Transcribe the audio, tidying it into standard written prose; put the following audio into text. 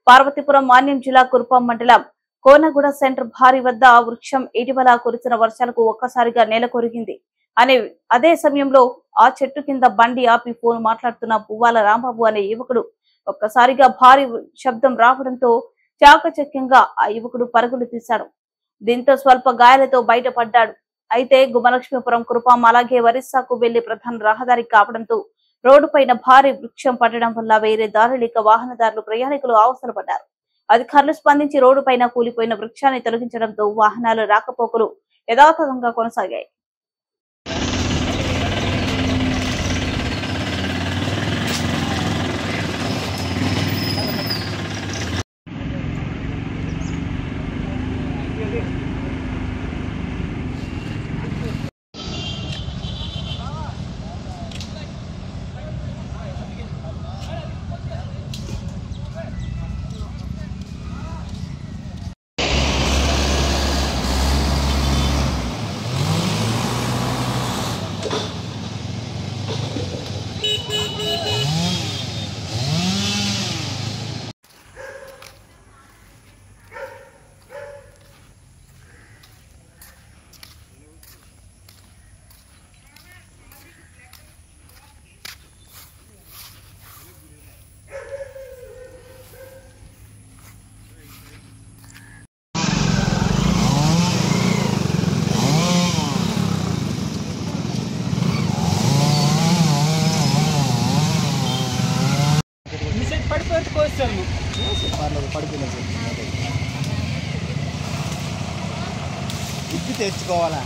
పార్వతీపురం మాన్యం జిల్లా కురుపాం మండలం కోనగూడ సెంటర్ భారీ వద్ద వృక్షం ఇటీవల కురిసిన వర్షాలకు ఒక్కసారిగా నేల కొరిగింది. అదే సమయంలో ఆ చెట్టు కింద బండి ఆపి ఫోన్ మాట్లాడుతున్న పువ్వాల రాంబాబు అనే యువకుడు ఒక్కసారిగా భారీ శబ్దం రావడంతో చాకచక్యంగా ఆ యువకుడు పరుగులు తీశాడు. దీంతో స్వల్ప గాయాలతో బయటపడ్డాడు. అయితే గుమలక్ష్మీపురం కురుపాం అలాగే ఒరిస్సాకు వెళ్లి ప్రధాన రహదారి కావడంతో రోడ్డుపైన భారీ వృక్షం పడడం వల్ల వేరే దారి లేక వాహనదారులు ప్రయాణికులు అవస్థలు పడ్డారు. అధికారులు స్పందించి రోడ్డుపైన కూలిపోయిన వృక్షాన్ని తొలగించడంతో వాహనాల రాకపోకలు యథాతథంగా కొనసాగాయి. ఇప్పి తెచ్చుకోవాలా